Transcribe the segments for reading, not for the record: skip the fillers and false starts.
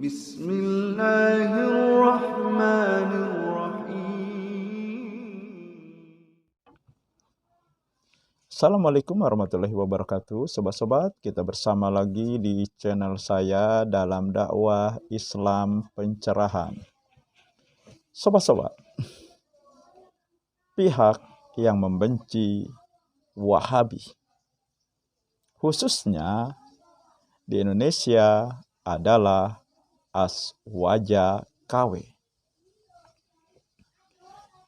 Bismillahirrahmanirrahim. Assalamualaikum warahmatullahi wabarakatuh. Sobat-sobat, kita bersama lagi di channel saya dalam dakwah Islam pencerahan. Sobat-sobat, pihak yang membenci Wahabi, khususnya di Indonesia, adalah Aswaja KW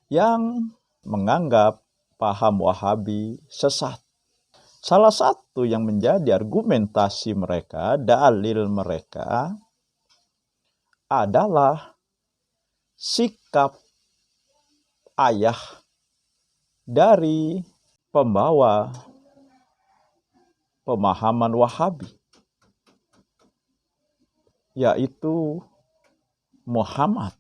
yang menganggap paham Wahabi sesat. Salah satu yang menjadi argumentasi mereka, dalil mereka, adalah sikap ayah dari pembawa pemahaman Wahabi, yaitu Muhammad.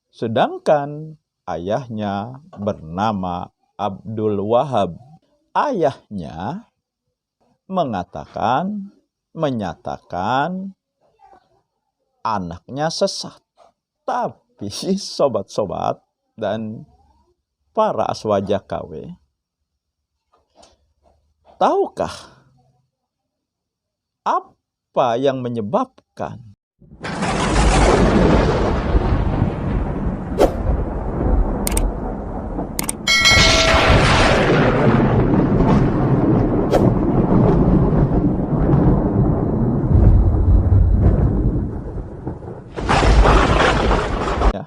Sedangkan ayahnya bernama Abdul Wahab. Ayahnya menyatakan anaknya sesat. Tapi sobat-sobat dan para Aswaja KW, tahukah apa yang menyebabkan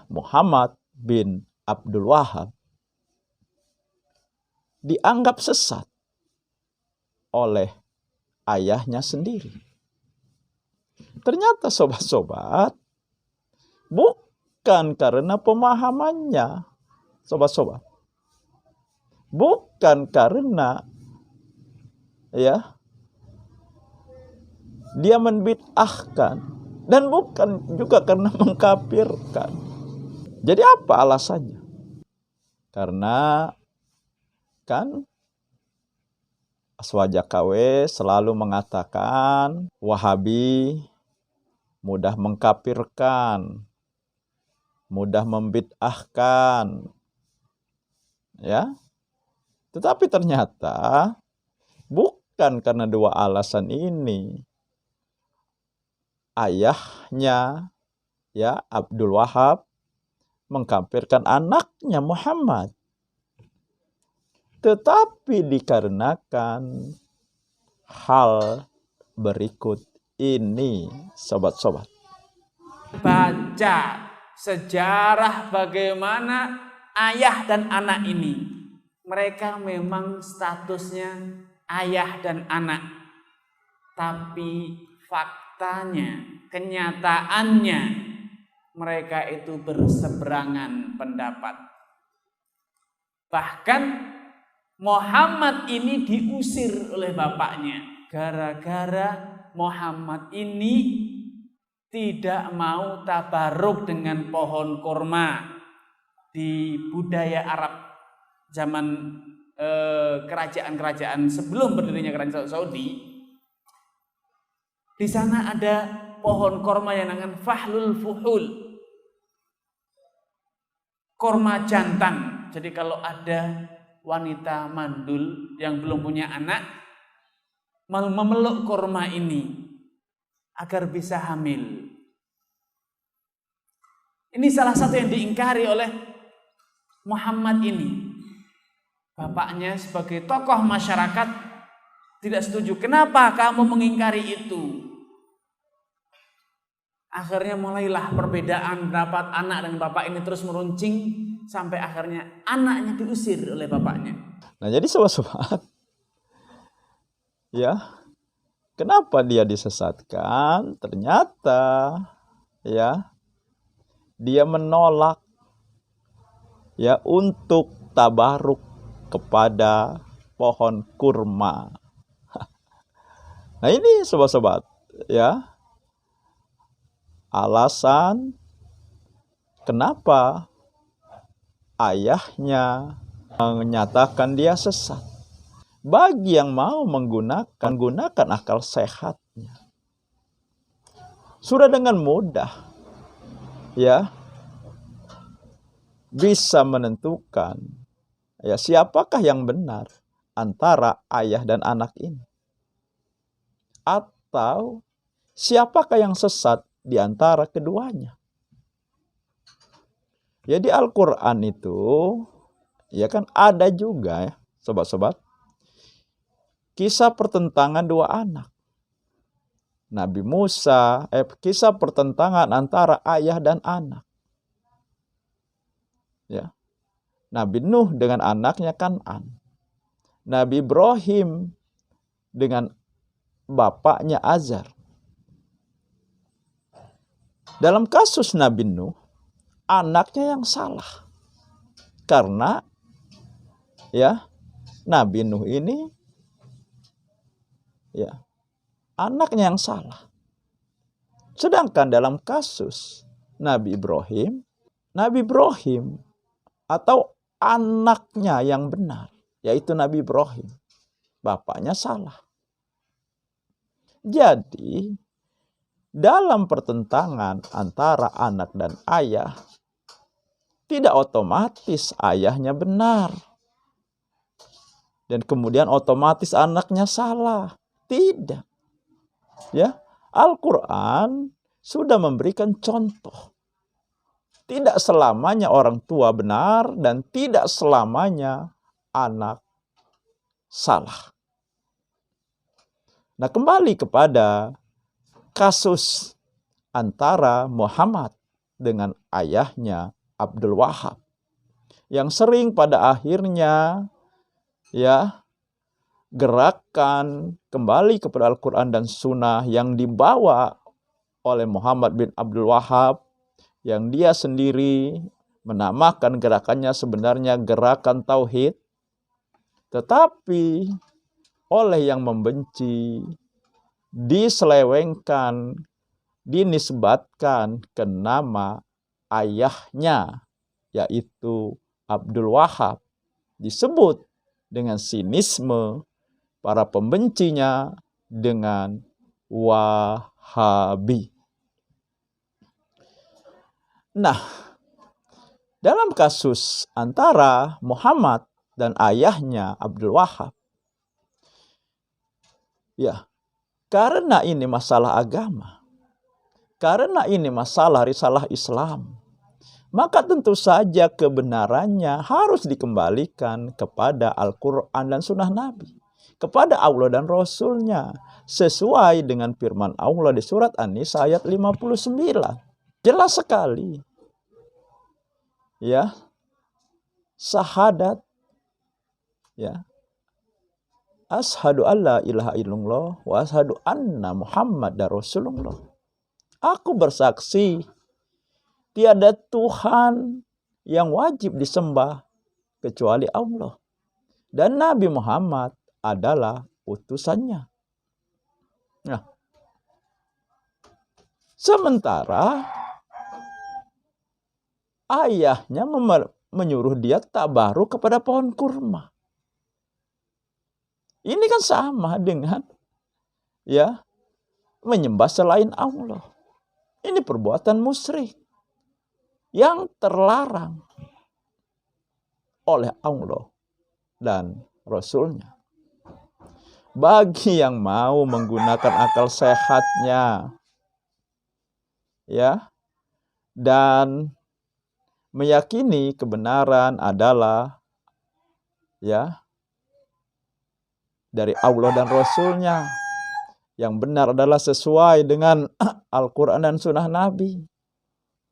Muhammad bin Abdul Wahab dianggap sesat oleh ayahnya sendiri? Ternyata sobat-sobat, bukan karena pemahamannya, sobat-sobat. Bukan karena dia membid'ahkan, dan bukan juga karena mengkafirkan. Jadi apa alasannya? Karena kan Aswaja KW selalu mengatakan Wahabi mudah mengkafirkan, mudah membid'ahkan, ya. Tetapi ternyata bukan karena dua alasan ini ayahnya, Abdul Wahab, mengkafirkan anaknya Muhammad, tetapi dikarenakan hal berikut ini, sobat-sobat. Baca sejarah bagaimana ayah dan anak ini. Mereka memang statusnya ayah dan anak, tapi faktanya, kenyataannya, mereka itu berseberangan pendapat. Bahkan Muhammad ini diusir oleh bapaknya gara-gara Muhammad ini tidak mau tabaruk dengan pohon kurma. Di budaya Arab zaman kerajaan-kerajaan sebelum berdirinya kerajaan Saudi, di sana ada pohon kurma yang namanya fahlul fuhul, kurma jantan. Jadi kalau ada wanita mandul yang belum punya anak, memeluk kurma ini agar bisa hamil. Ini salah satu yang diingkari oleh Muhammad ini. Bapaknya sebagai tokoh masyarakat tidak setuju. Kenapa kamu mengingkari itu? Akhirnya mulailah perbedaan pendapat anak dan bapak ini terus meruncing sampai akhirnya anaknya diusir oleh bapaknya. Nah, jadi sobat-sobat, kenapa dia disesatkan? Ternyata dia menolak untuk tabaruk kepada pohon kurma. Nah, ini sobat-sobat, alasan kenapa ayahnya menyatakan dia sesat. Bagi yang mau menggunakan akal sehatnya. sudah dengan mudah ya bisa menentukan ya siapakah yang benar antara ayah dan anak ini, atau siapakah yang sesat di antara keduanya. Jadi Al-Quran itu ya kan ada juga ya sobat-sobat kisah pertentangan dua anak. Nabi Musa, kisah pertentangan antara ayah dan anak. Ya. Nabi Nuh dengan anaknya Kan'an. Nabi Ibrahim dengan bapaknya Azar. Dalam kasus Nabi Nuh, anaknya yang salah. Karena ya Nabi Nuh ini ya anaknya yang salah. Sedangkan dalam kasus Nabi Ibrahim atau anaknya yang benar, yaitu Nabi Ibrahim, bapaknya salah. Jadi dalam pertentangan antara anak dan ayah, tidak otomatis ayahnya benar dan kemudian otomatis anaknya salah. Tidak. Ya, Al-Quran sudah memberikan contoh. Tidak selamanya orang tua benar dan tidak selamanya anak salah. Nah, kembali kepada kasus antara Muhammad dengan ayahnya Abdul Wahab, yang sering pada akhirnya ya gerakan kembali kepada Al-Quran dan Sunnah yang dibawa oleh Muhammad bin Abdul Wahab, yang dia sendiri menamakan gerakannya sebenarnya gerakan Tauhid, tetapi oleh yang membenci diselewengkan, dinisbatkan ke nama ayahnya, yaitu Abdul Wahab, disebut dengan sinisme para pembencinya dengan Wahabi. Nah, dalam kasus antara Muhammad dan ayahnya Abdul Wahab, ya, karena ini masalah agama, karena ini masalah risalah Islam, maka tentu saja kebenarannya harus dikembalikan kepada Al-Quran dan Sunnah Nabi, kepada Allah dan Rasulnya, sesuai dengan firman Allah di surat An-Nisa ayat 59. Jelas sekali. Ya. Syahadat. Ya. Ashadu an la ilaha illallah wa ashadu anna Muhammadar Rasulullah. Aku bersaksi tiada Tuhan yang wajib disembah kecuali Allah, dan Nabi Muhammad adalah utusannya. Nah, sementara ayahnya menyuruh dia tabaruk kepada pohon kurma. Ini kan sama dengan ya menyembah selain Allah. Ini perbuatan musyrik yang terlarang oleh Allah dan Rasulnya. Bagi yang mau menggunakan akal sehatnya ya dan meyakini kebenaran adalah ya dari Allah dan Rasulnya, yang benar adalah sesuai dengan Al-Quran dan Sunnah Nabi,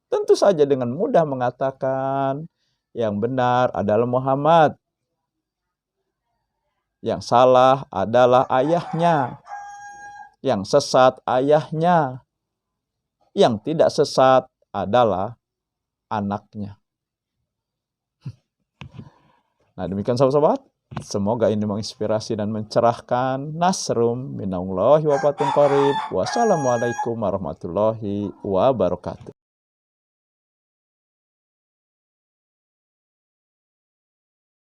tentu saja dengan mudah mengatakan yang benar adalah Muhammad, yang salah adalah ayahnya, yang sesat ayahnya, yang tidak sesat adalah anaknya. Nah, demikian sahabat-sahabat, semoga ini menginspirasi dan mencerahkan. Nasrum minallahi wa fatun qarib. Wassalamualaikum warahmatullahi wabarakatuh.